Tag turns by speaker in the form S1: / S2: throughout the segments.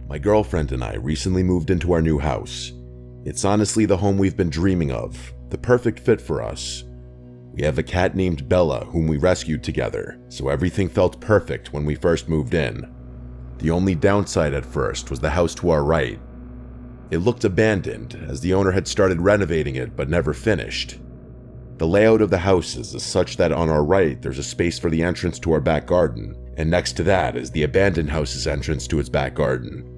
S1: My girlfriend and I recently moved into our new house. It's honestly the home we've been dreaming of, the perfect fit for us. We have a cat named Bella whom we rescued together, so everything felt perfect when we first moved in. The only downside at first was the house to our right. It looked abandoned, as the owner had started renovating it but never finished. The layout of the houses is such that on our right there's a space for the entrance to our back garden, and next to that is the abandoned house's entrance to its back garden.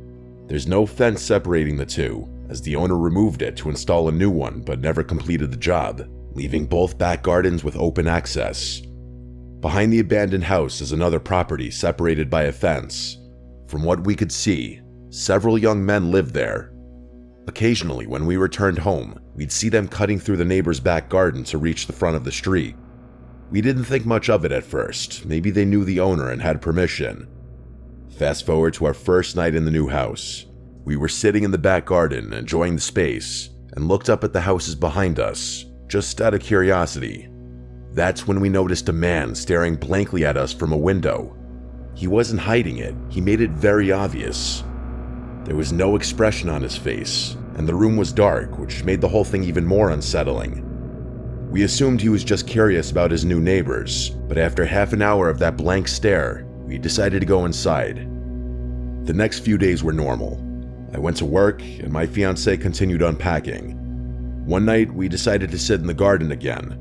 S1: There's no fence separating the two, as the owner removed it to install a new one but never completed the job, leaving both back gardens with open access. Behind the abandoned house is another property separated by a fence. From what we could see, several young men lived there. Occasionally, when we returned home, we'd see them cutting through the neighbor's back garden to reach the front of the street. We didn't think much of it at first. Maybe they knew the owner and had permission. Fast forward to our first night in the new house. We were sitting in the back garden, enjoying the space, and looked up at the houses behind us, just out of curiosity. That's when we noticed a man staring blankly at us from a window. He wasn't hiding it, he made it very obvious. There was no expression on his face, and the room was dark, which made the whole thing even more unsettling. We assumed he was just curious about his new neighbors, but after half an hour of that blank stare, we decided to go inside. The next few days were normal. I went to work, and my fiancée continued unpacking. One night, we decided to sit in the garden again.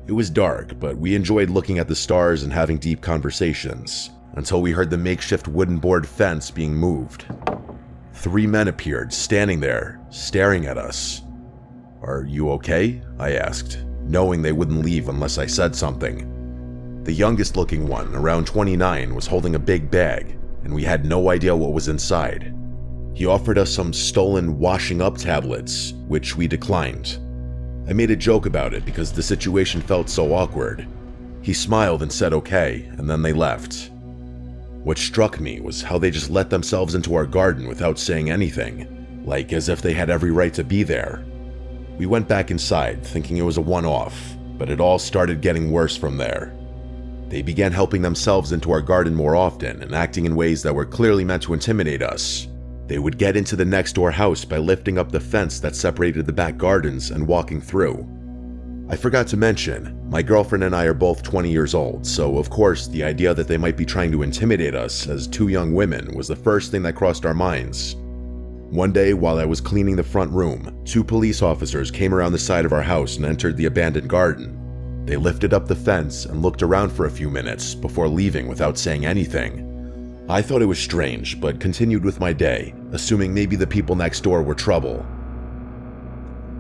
S1: It was dark, but we enjoyed looking at the stars and having deep conversations, until we heard the makeshift wooden board fence being moved. 3 men appeared, standing there, staring at us. "Are you okay?" I asked, knowing they wouldn't leave unless I said something. The youngest looking one, around 29, was holding a big bag, and we had no idea what was inside. He offered us some stolen washing up tablets, which we declined. I made a joke about it because the situation felt so awkward. He smiled and said okay, and then they left. What struck me was how they just let themselves into our garden without saying anything, like as if they had every right to be there. We went back inside, thinking it was a one-off, but it all started getting worse from there. They began helping themselves into our garden more often and acting in ways that were clearly meant to intimidate us. They would get into the next door house by lifting up the fence that separated the back gardens and walking through. I forgot to mention, my girlfriend and I are both 20 years old, so of course the idea that they might be trying to intimidate us as 2 young women was the first thing that crossed our minds. One day, while I was cleaning the front room, 2 police officers came around the side of our house and entered the abandoned garden. They lifted up the fence and looked around for a few minutes before leaving without saying anything. I thought it was strange, but continued with my day, assuming maybe the people next door were trouble.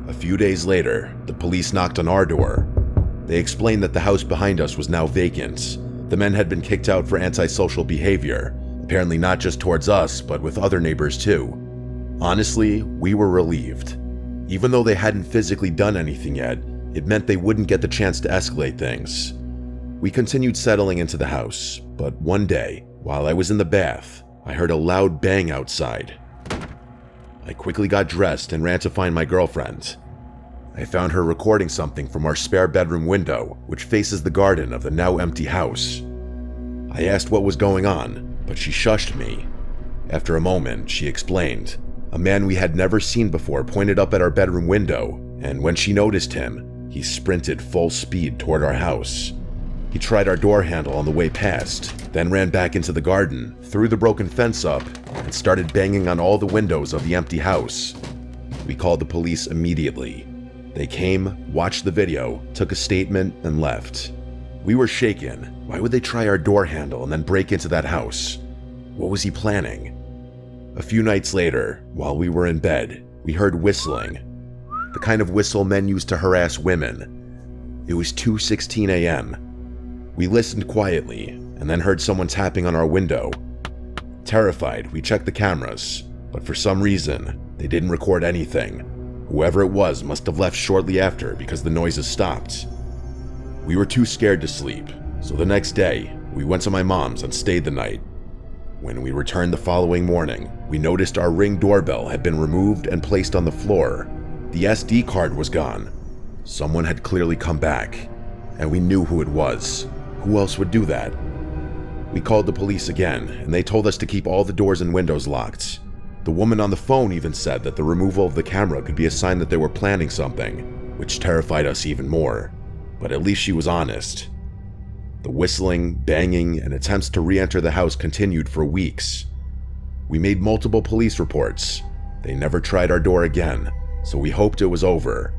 S1: A few days later, the police knocked on our door. They explained that the house behind us was now vacant. The men had been kicked out for antisocial behavior, apparently not just towards us, but with other neighbors too. Honestly, we were relieved. Even though they hadn't physically done anything yet, it meant they wouldn't get the chance to escalate things. We continued settling into the house, but one day, while I was in the bath, I heard a loud bang outside. I quickly got dressed and ran to find my girlfriend. I found her recording something from our spare bedroom window, which faces the garden of the now empty house. I asked what was going on, but she shushed me. After a moment, she explained. A man we had never seen before pointed up at our bedroom window, and when she noticed him, he sprinted full speed toward our house. He tried our door handle on the way past, then ran back into the garden, threw the broken fence up, and started banging on all the windows of the empty house. We called the police immediately. They came, watched the video, took a statement, and left. We were shaken. Why would they try our door handle and then break into that house? What was he planning? A few nights later, while we were in bed, we heard whistling. The kind of whistle men use to harass women. It was 2:16 a.m. We listened quietly, and then heard someone tapping on our window. Terrified, we checked the cameras, but for some reason, they didn't record anything. Whoever it was must have left shortly after because the noises stopped. We were too scared to sleep, so the next day, we went to my mom's and stayed the night. When we returned the following morning, we noticed our Ring doorbell had been removed and placed on the floor. The SD card was gone. Someone had clearly come back, and we knew who it was. Who else would do that? We called the police again, and they told us to keep all the doors and windows locked. The woman on the phone even said that the removal of the camera could be a sign that they were planning something, which terrified us even more. But at least she was honest. The whistling, banging, and attempts to re-enter the house continued for weeks. We made multiple police reports. They never tried our door again, so we hoped it was over.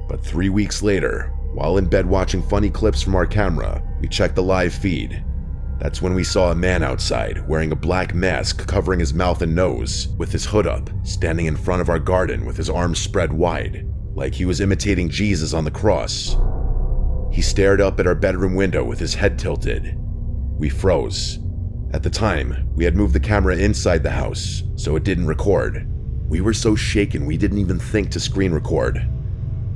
S1: But 3 weeks later, while in bed watching funny clips from our camera, we checked the live feed. That's when we saw a man outside, wearing a black mask covering his mouth and nose, with his hood up, standing in front of our garden with his arms spread wide, like he was imitating Jesus on the cross. He stared up at our bedroom window with his head tilted. We froze. At the time, we had moved the camera inside the house, so it didn't record. We were so shaken we didn't even think to screen record.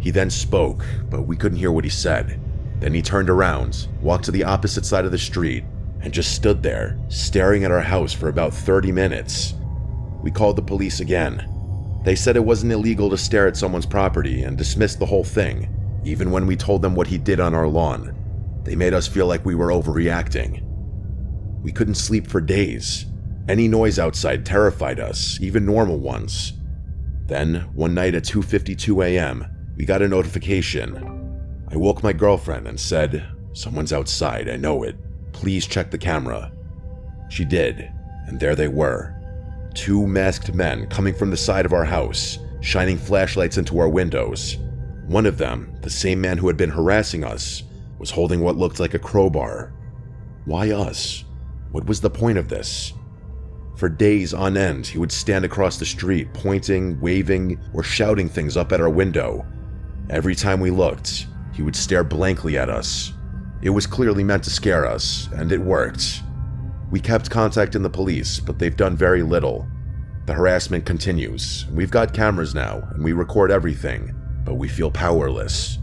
S1: He then spoke, but we couldn't hear what he said. Then he turned around, walked to the opposite side of the street, and just stood there, staring at our house for about 30 minutes. We called the police again. They said it wasn't illegal to stare at someone's property and dismissed the whole thing, even when we told them what he did on our lawn. They made us feel like we were overreacting. We couldn't sleep for days. Any noise outside terrified us, even normal ones. Then, one night at 2:52 a.m., we got a notification. I woke my girlfriend and said, "Someone's outside, I know it. Please check the camera." She did, and there they were. 2 masked men coming from the side of our house, shining flashlights into our windows. One of them, the same man who had been harassing us, was holding what looked like a crowbar. Why us? What was the point of this? For days on end, he would stand across the street, pointing, waving, or shouting things up at our window. Every time we looked, he would stare blankly at us. It was clearly meant to scare us, and it worked. We kept contacting the police, but they've done very little. The harassment continues. We've got cameras now, and we record everything, but we feel powerless.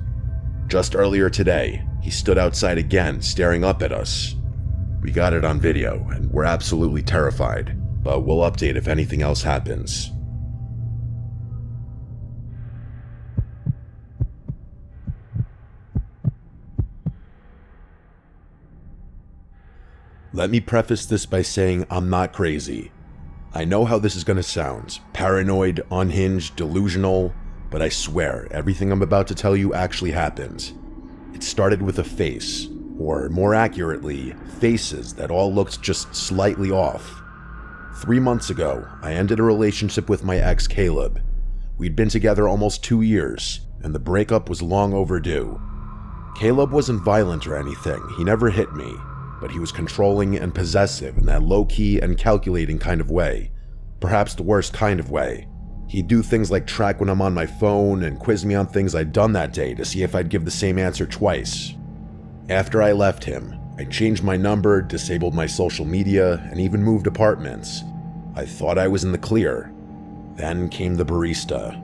S1: Just earlier today, he stood outside again, staring up at us. We got it on video, and we're absolutely terrified, but we'll update if anything else happens. Let me preface this by saying I'm not crazy. I know how this is going to sound. Paranoid, unhinged, delusional, but I swear everything I'm about to tell you actually happened. It started with a face, or more accurately, faces that all looked just slightly off. 3 months ago, I ended a relationship with my ex Caleb. We'd been together almost 2 years, and the breakup was long overdue. Caleb wasn't violent or anything, he never hit me, but he was controlling and possessive in that low-key and calculating kind of way. Perhaps the worst kind of way. He'd do things like track when I'm on my phone and quiz me on things I'd done that day to see if I'd give the same answer twice. After I left him, I changed my number, disabled my social media, and even moved apartments. I thought I was in the clear. Then came the barista.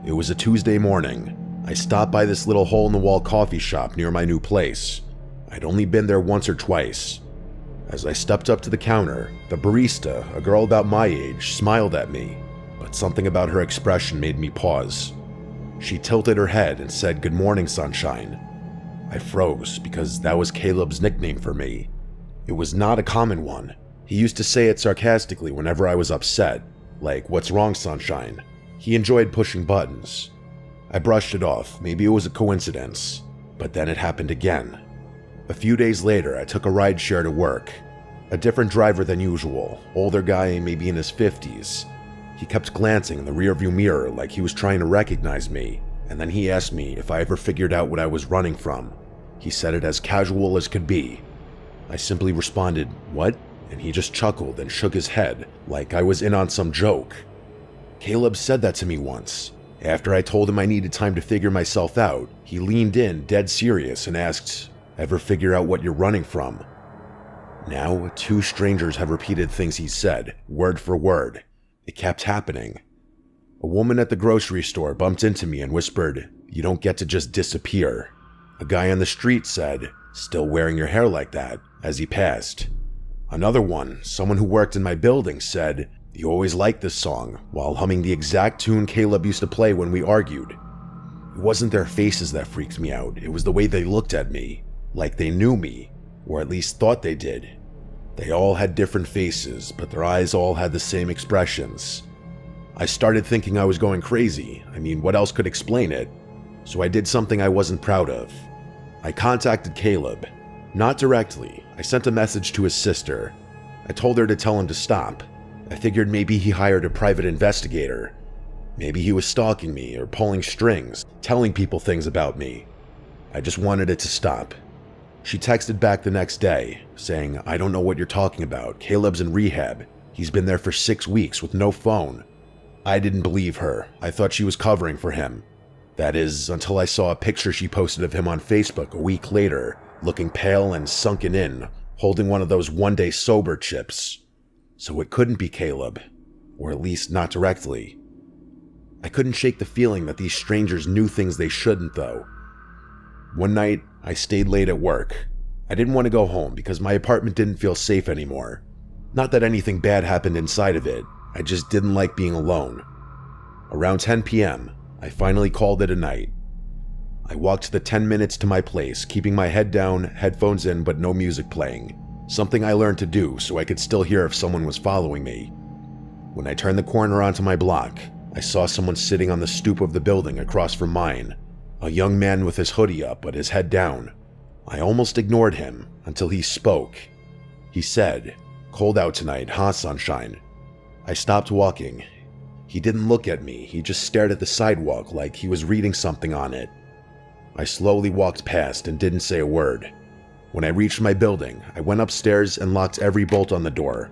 S1: It was a Tuesday morning. I stopped by this little hole-in-the-wall coffee shop near my new place. I'd only been there once or twice. As I stepped up to the counter, the barista, a girl about my age, smiled at me, but something about her expression made me pause. She tilted her head and said, "Good morning, sunshine." I froze because that was Caleb's nickname for me. It was not a common one. He used to say it sarcastically whenever I was upset, like, "What's wrong, sunshine?" He enjoyed pushing buttons. I brushed it off, maybe it was a coincidence, but then it happened again. A few days later, I took a rideshare to work. A different driver than usual, older guy, maybe in his 50s. He kept glancing in the rearview mirror like he was trying to recognize me, and then he asked me if I ever figured out what I was running from. He said it as casual as could be. I simply responded, "What?" And he just chuckled and shook his head, like I was in on some joke. Caleb said that to me once. After I told him I needed time to figure myself out, he leaned in, dead serious, and asked, "Ever figure out what you're running from?" Now, 2 strangers have repeated things he said, word for word. It kept happening. A woman at the grocery store bumped into me and whispered, "You don't get to just disappear." A guy on the street said, "Still wearing your hair like that," as he passed. Another one, someone who worked in my building, said, "You always liked this song," while humming the exact tune Caleb used to play when we argued. It wasn't their faces that freaked me out, it was the way they looked at me. Like they knew me, or at least thought they did. They all had different faces, but their eyes all had the same expressions. I started thinking I was going crazy. I mean, what else could explain it? So I did something I wasn't proud of. I contacted Caleb. Not directly. I sent a message to his sister. I told her to tell him to stop. I figured maybe he hired a private investigator. Maybe he was stalking me or pulling strings, telling people things about me. I just wanted it to stop. She texted back the next day, saying, "I don't know what you're talking about. Caleb's in rehab. He's been there for 6 weeks with no phone." I didn't believe her. I thought she was covering for him. That is, until I saw a picture she posted of him on Facebook a week later, looking pale and sunken in, holding one of those one-day sober chips. So it couldn't be Caleb, or at least not directly. I couldn't shake the feeling that these strangers knew things they shouldn't, though. One night, I stayed late at work. I didn't want to go home because my apartment didn't feel safe anymore. Not that anything bad happened inside of it, I just didn't like being alone. Around 10 p.m., I finally called it a night. I walked the 10 minutes to my place, keeping my head down, headphones in, but no music playing. Something I learned to do so I could still hear if someone was following me. When I turned the corner onto my block, I saw someone sitting on the stoop of the building across from mine. A young man with his hoodie up but his head down. I almost ignored him until he spoke. He said, "Cold out tonight, huh, sunshine?" I stopped walking. He didn't look at me, he just stared at the sidewalk like he was reading something on it. I slowly walked past and didn't say a word. When I reached my building, I went upstairs and locked every bolt on the door.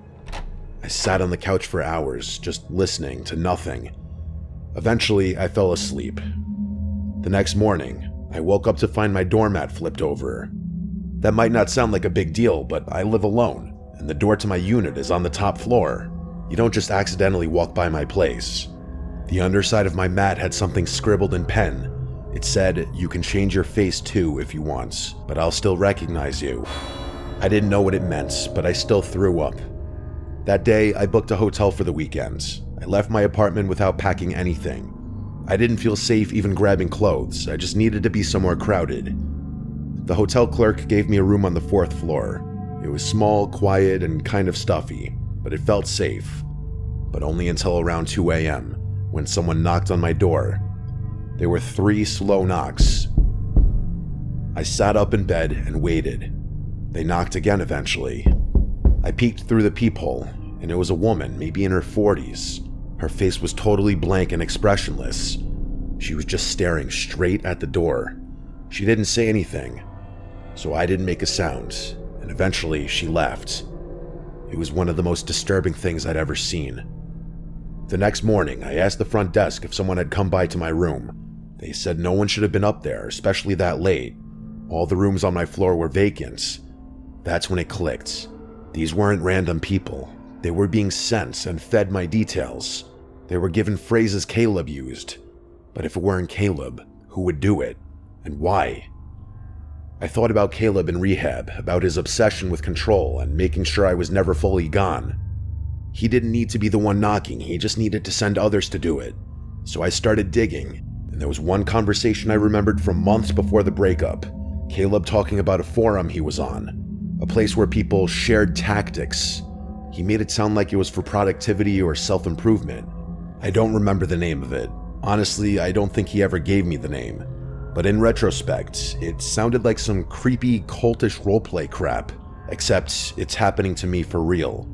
S1: I sat on the couch for hours, just listening to nothing. Eventually, I fell asleep. The next morning, I woke up to find my doormat flipped over. That might not sound like a big deal, but I live alone, and the door to my unit is on the top floor. You don't just accidentally walk by my place. The underside of my mat had something scribbled in pen. It said, "You can change your face too if you want, but I'll still recognize you." I didn't know what it meant, but I still threw up. That day, I booked a hotel for the weekend. I left my apartment without packing anything. I didn't feel safe even grabbing clothes, I just needed to be somewhere crowded. The hotel clerk gave me a room on the 4th floor. It was small, quiet, and kind of stuffy, but it felt safe. But only until around 2 a.m., when someone knocked on my door. There were 3 slow knocks. I sat up in bed and waited. They knocked again eventually. I peeked through the peephole, and it was a woman, maybe in her 40s. Her face was totally blank and expressionless. She was just staring straight at the door. She didn't say anything, so I didn't make a sound, and eventually she left. It was one of the most disturbing things I'd ever seen. The next morning, I asked the front desk if someone had come by to my room. They said no one should have been up there, especially that late. All the rooms on my floor were vacant. That's when it clicked. These weren't random people. They were being sent and fed my details. They were given phrases Caleb used. But if it weren't Caleb, who would do it? And why? I thought about Caleb in rehab, about his obsession with control and making sure I was never fully gone. He didn't need to be the one knocking, he just needed to send others to do it. So I started digging, and there was one conversation I remembered from months before the breakup. Caleb talking about a forum he was on, a place where people shared tactics. He made it sound like it was for productivity or self-improvement. I don't remember the name of it. Honestly, I don't think he ever gave me the name. But in retrospect, it sounded like some creepy, cultish roleplay crap, except it's happening to me for real.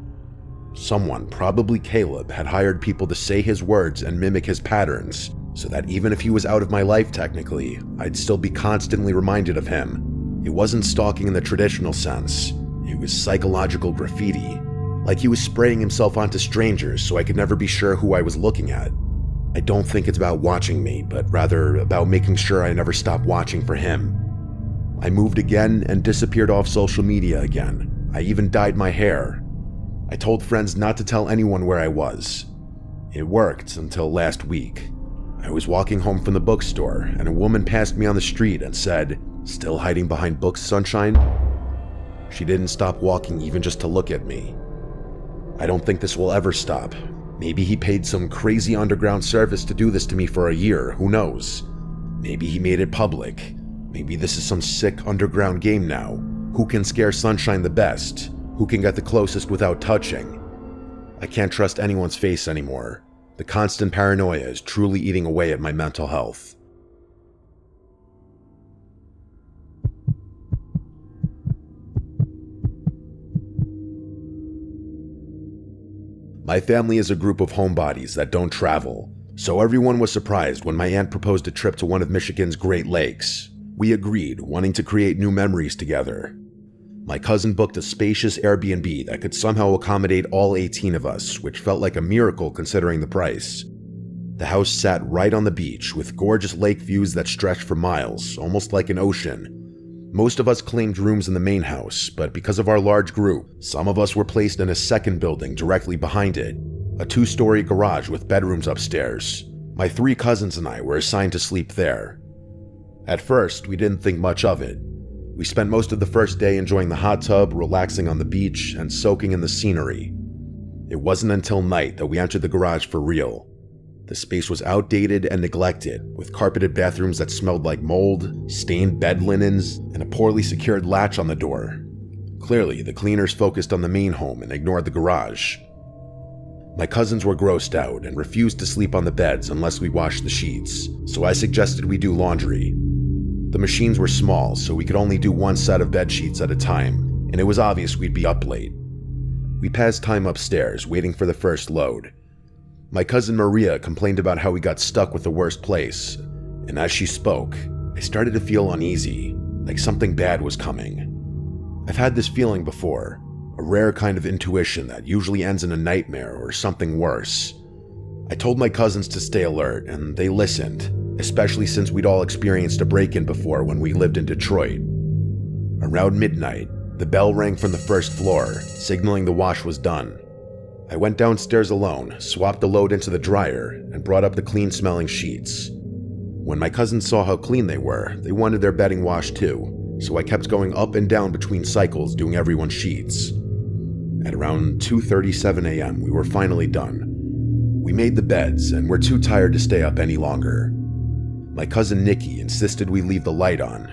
S1: Someone, probably Caleb, had hired people to say his words and mimic his patterns, so that even if he was out of my life technically, I'd still be constantly reminded of him. It wasn't stalking in the traditional sense. It was psychological graffiti. Like he was spraying himself onto strangers so I could never be sure who I was looking at. I don't think it's about watching me, but rather about making sure I never stop watching for him. I moved again and disappeared off social media again. I even dyed my hair. I told friends not to tell anyone where I was. It worked until last week. I was walking home from the bookstore and a woman passed me on the street and said, "Still hiding behind books, sunshine?" She didn't stop walking even just to look at me. I don't think this will ever stop. Maybe he paid some crazy underground service to do this to me for a year, who knows? Maybe he made it public. Maybe this is some sick underground game now. Who can scare Sunshine the best? Who can get the closest without touching? I can't trust anyone's face anymore. The constant paranoia is truly eating away at my mental health. My family is a group of homebodies that don't travel, so everyone was surprised when my aunt proposed a trip to one of Michigan's Great Lakes. We agreed, wanting to create new memories together. My cousin booked a spacious Airbnb that could somehow accommodate all 18 of us, which felt like a miracle considering the price. The house sat right on the beach, with gorgeous lake views that stretched for miles, almost like an ocean. Most of us claimed rooms in the main house, but because of our large group, some of us were placed in a second building directly behind it, a 2-story garage with bedrooms upstairs. My 3 cousins and I were assigned to sleep there. At first, we didn't think much of it. We spent most of the first day enjoying the hot tub, relaxing on the beach, and soaking in the scenery. It wasn't until night that we entered the garage for real. The space was outdated and neglected, with carpeted bathrooms that smelled like mold, stained bed linens, and a poorly secured latch on the door. Clearly, the cleaners focused on the main home and ignored the garage. My cousins were grossed out and refused to sleep on the beds unless we washed the sheets, so I suggested we do laundry. The machines were small, so we could only do 1 set of bed sheets at a time, and it was obvious we'd be up late. We passed time upstairs, waiting for the first load. My cousin Maria complained about how we got stuck with the worst place, and as she spoke, I started to feel uneasy, like something bad was coming. I've had this feeling before, a rare kind of intuition that usually ends in a nightmare or something worse. I told my cousins to stay alert, and they listened, especially since we'd all experienced a break-in before when we lived in Detroit. Around midnight, the bell rang from the first floor, signaling the wash was done. I went downstairs alone, swapped the load into the dryer, and brought up the clean-smelling sheets. When my cousins saw how clean they were, they wanted their bedding washed too, so I kept going up and down between cycles doing everyone's sheets. At around 2:37 a.m., we were finally done. We made the beds and were too tired to stay up any longer. My cousin Nikki insisted we leave the light on,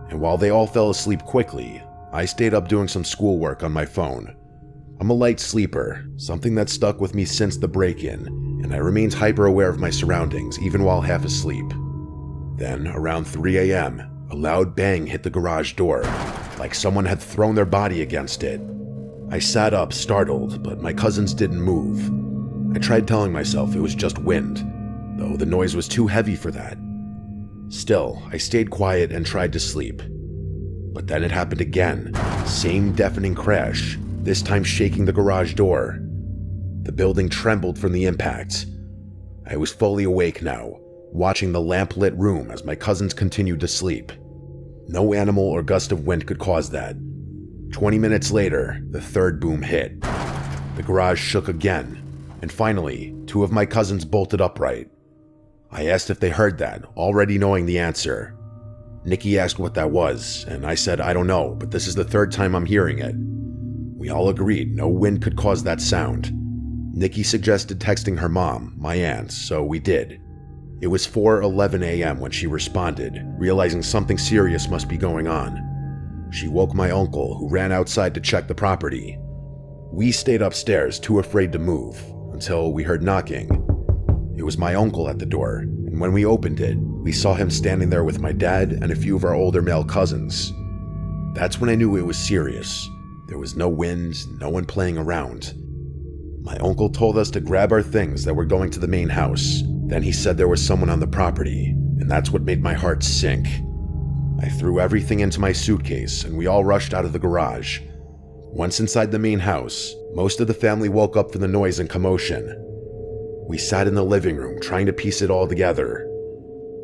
S1: and while they all fell asleep quickly, I stayed up doing some schoolwork on my phone. I'm a light sleeper, something that stuck with me since the break-in, and I remained hyper-aware of my surroundings even while half asleep. Then, around 3 a.m., a loud bang hit the garage door, like someone had thrown their body against it. I sat up, startled, but my cousins didn't move. I tried telling myself it was just wind, though the noise was too heavy for that. Still, I stayed quiet and tried to sleep. But then it happened again, same deafening crash, this time shaking the garage door. The building trembled from the impact. I was fully awake now, watching the lamp-lit room as my cousins continued to sleep. No animal or gust of wind could cause that. 20 minutes later, the third boom hit. The garage shook again, and finally, 2 of my cousins bolted upright. I asked if they heard that, already knowing the answer. Nikki asked what that was, and I said I don't know, but this is the 3rd time I'm hearing it. We all agreed no wind could cause that sound. Nikki suggested texting her mom, my aunt, so we did. It was 4:11 a.m. when she responded, realizing something serious must be going on. She woke my uncle, who ran outside to check the property. We stayed upstairs, too afraid to move, until we heard knocking. It was my uncle at the door, and when we opened it, we saw him standing there with my dad and a few of our older male cousins. That's when I knew it was serious. There was no wind, no one playing around. My uncle told us to grab our things that were going to the main house. Then he said there was someone on the property, and that's what made my heart sink. I threw everything into my suitcase, and we all rushed out of the garage. Once inside the main house, most of the family woke up from the noise and commotion. We sat in the living room, trying to piece it all together.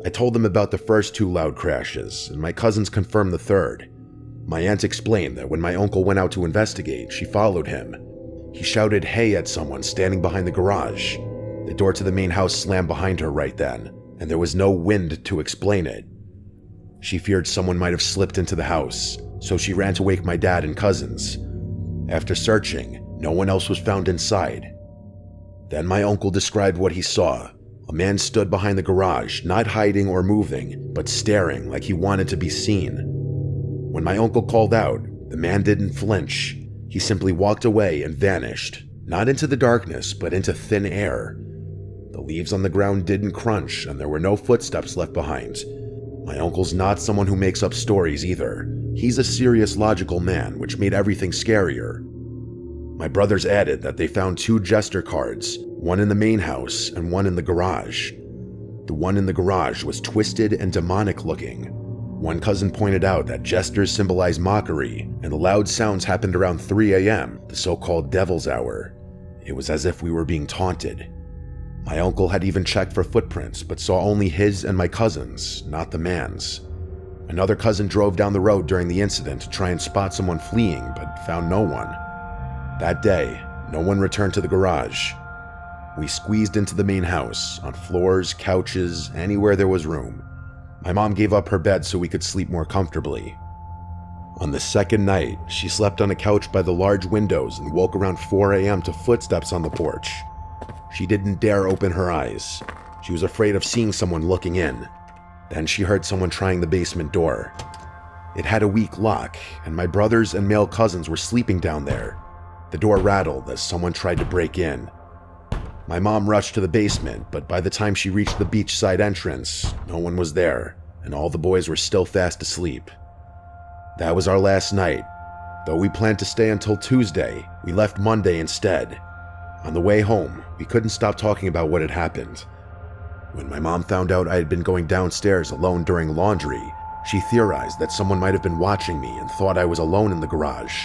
S1: I told them about the first 2 loud crashes, and my cousins confirmed the third. My aunt explained that when my uncle went out to investigate, she followed him. He shouted "hey" at someone standing behind the garage. The door to the main house slammed behind her right then, and there was no wind to explain it. She feared someone might have slipped into the house, so she ran to wake my dad and cousins. After searching, no one else was found inside. Then my uncle described what he saw. A man stood behind the garage, not hiding or moving, but staring like he wanted to be seen. When my uncle called out, the man didn't flinch. He simply walked away and vanished, not into the darkness, but into thin air. The leaves on the ground didn't crunch, and there were no footsteps left behind. My uncle's not someone who makes up stories either. He's a serious, logical man, which made everything scarier. My brothers added that they found 2 jester cards, one in the main house and one in the garage. The one in the garage was twisted and demonic looking. One cousin pointed out that jesters symbolize mockery, and the loud sounds happened around 3 a.m., the so-called devil's hour. It was as if we were being taunted. My uncle had even checked for footprints, but saw only his and my cousin's, not the man's. Another cousin drove down the road during the incident to try and spot someone fleeing, but found no one. That day, no one returned to the garage. We squeezed into the main house, on floors, couches, anywhere there was room. My mom gave up her bed so we could sleep more comfortably. On the second night, she slept on a couch by the large windows and woke around 4 a.m. to footsteps on the porch. She didn't dare open her eyes. She was afraid of seeing someone looking in. Then she heard someone trying the basement door. It had a weak lock, and my brothers and male cousins were sleeping down there. The door rattled as someone tried to break in. My mom rushed to the basement, but by the time she reached the beachside entrance, no one was there, and all the boys were still fast asleep. That was our last night. Though we planned to stay until Tuesday, we left Monday instead. On the way home, we couldn't stop talking about what had happened. When my mom found out I had been going downstairs alone during laundry, she theorized that someone might have been watching me and thought I was alone in the garage.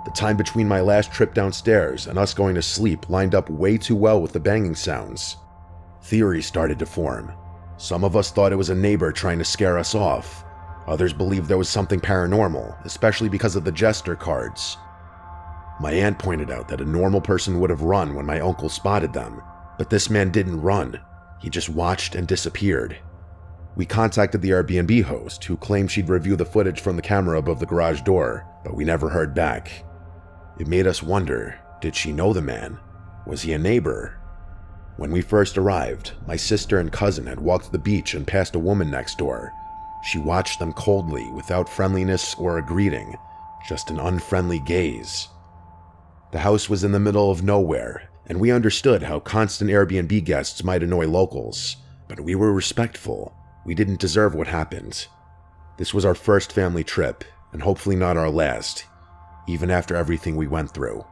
S1: The time between my last trip downstairs and us going to sleep lined up way too well with the banging sounds. Theories started to form. Some of us thought it was a neighbor trying to scare us off. Others believed there was something paranormal, especially because of the jester cards. My aunt pointed out that a normal person would have run when my uncle spotted them, but this man didn't run. He just watched and disappeared. We contacted the Airbnb host, who claimed she'd review the footage from the camera above the garage door, but we never heard back. It made us wonder, did she know the man? Was he a neighbor? When we first arrived, my sister and cousin had walked the beach and passed a woman next door. She watched them coldly, without friendliness or a greeting, just an unfriendly gaze. The house was in the middle of nowhere, and we understood how constant Airbnb guests might annoy locals, but we were respectful. We didn't deserve what happened. This was our first family trip, and hopefully not our last, even after everything we went through.